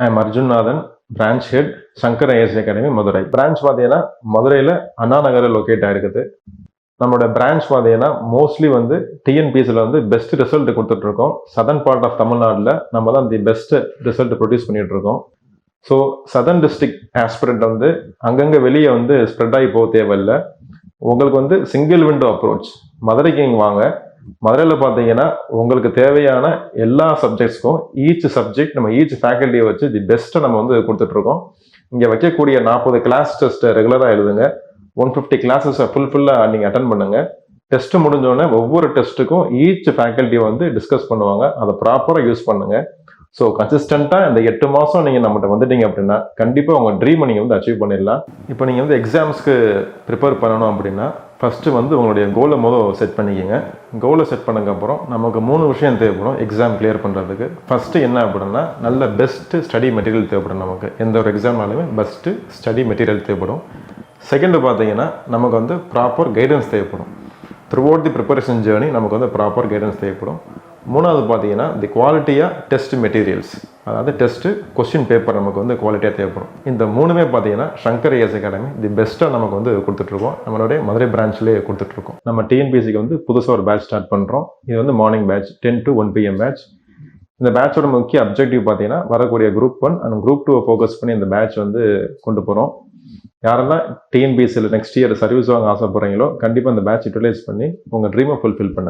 I am Arjunnathan, branch head, Shankar IAS academy, Madurai. Branch பார்த்தீங்கன்னா மதுரையில் அண்ணா நகரில் லொக்கேட் ஆகிருக்குது. நம்மளோட பிரான்ச் பார்த்தீங்கன்னா மோஸ்ட்லி வந்து டிஎன்பிஎஸ்சியில் வந்து பெஸ்ட் ரிசல்ட் கொடுத்துட்ருக்கோம். சதர்ன் பார்ட் ஆஃப் தமிழ்நாட்டில் நம்ம தான் தி பெஸ்ட் ரிசல்ட் ப்ரொடியூஸ் பண்ணிகிட்டு இருக்கோம். ஸோ சதர்ன் டிஸ்ட்ரிக்ட் ஆஸ்பிரண்ட் வந்து அங்கங்கே வெளியே வந்து ஸ்ப்ரெட் ஆகி போக தேவையில்லை. உங்களுக்கு வந்து சிங்கிள் விண்டோ அப்ரோச். மதுரைக்கு இங்கே வாங்க. மதுரையில் பார்த்தீங்கன்னா உங்களுக்கு தேவையான எல்லா சப்ஜெக்ட்ஸ்க்கும் ஈச் சப்ஜெக்ட் நம்ம ஈச் ஃபேக்கல்ட்டியை வச்சு தி பெஸ்ட்டை நம்ம வந்து கொடுத்துட்ருக்கோம். இங்கே வைக்கக்கூடிய 40 கிளாஸ் டெஸ்ட்டை ரெகுலராக எழுதுங்க. 150 கிளாஸஸை ஃபுல்லாக நீங்கள் அட்டன் பண்ணுங்கள். டெஸ்ட்டு முடிஞ்சோடனே ஒவ்வொரு டெஸ்ட்டுக்கும் ஈச் ஃபேக்கல்ட்டியை வந்து டிஸ்கஸ் பண்ணுவாங்க. அதை ப்ராப்பராக யூஸ் பண்ணுங்கள். ஸோ கன்சிஸ்டண்ட்டாக இந்த 8 மாதம் நீங்கள் நம்மகிட்ட வந்துட்டீங்க அப்படின்னா கண்டிப்பாக உங்கள் ட்ரீமை நீங்கள் வந்து அச்சீவ் பண்ணிடலாம். இப்போ நீங்கள் வந்து எக்ஸாம்ஸ்க்கு ப்ரிப்பேர் பண்ணணும் அப்படின்னா ஃபஸ்ட்டு வந்து உங்களுடைய கோலை செட் பண்ணிக்கோங்க. கோலை செட் பண்ணதுக்கப்புறம் நமக்கு 3 விஷயம் தேவைப்படும் எக்ஸாம் கிளியர் பண்ணுறதுக்கு. ஃபஸ்ட்டு என்ன அப்படின்னா நல்ல பெஸ்ட்டு ஸ்டடி மெட்டீரியல் தேவைப்படும். நமக்கு எந்த ஒரு எக்ஸாம்னாலுமே பெஸ்ட்டு ஸ்டடி மெட்டீரியல் தேவைப்படும். செகண்டு பார்த்தீங்கன்னா நமக்கு வந்து ப்ராப்பர் கைடன்ஸ் தேவைப்படும். Through out the preparation journey நமக்கு வந்து ப்ராப்பர் கைடன்ஸ் தேவைப்படும். மூணாவது பார்த்தீங்கன்னா தி குவாலிட்டியாக டெஸ்ட் மெட்டீரியல்ஸ், அதாவது டெஸ்ட்டு கொஸ்டின் பேப்பர் நமக்கு வந்து குவாலிட்டியாக தேவைப்படும். இந்த 3மே பார்த்தீங்கன்னா சங்கர் ஐஏஎஸ் அகாடமி தி பெஸ்ட்டாக நமக்கு வந்து கொடுத்துட்ருக்கோம். நம்மளுடைய மதுரை பிரான்ச்லேயே கொடுத்துட்ருக்கோம். நம்ம டிஎன்பிஎஸ்சிக்கு வந்து புதுசாக ஒரு பேட்ச் ஸ்டார்ட் பண்ணுறோம். இது வந்து morning batch 10 to 1 PM batch. இந்த பேட்சோட முக்கிய அப்ஜெக்டிவ் பார்த்தீங்கன்னா வரக்கூடிய குரூப் 1 அண்ட் குரூப் 2 ஃபோக்கஸ் பண்ணி இந்த பேட்ச் வந்து கொண்டு போகிறோம். யாரெல்லாம் டிஎன்பிஎஸ்சியில் நெக்ஸ்ட் இயர் சர்வீஸ் வாங்க ஆசைப்படுறீங்களோ கண்டிப்பாக இந்த பேட்ச் யூட்டிலைஸ் பண்ணி உங்கள் ட்ரீமை ஃபுல்ஃபில் பண்ணுங்க.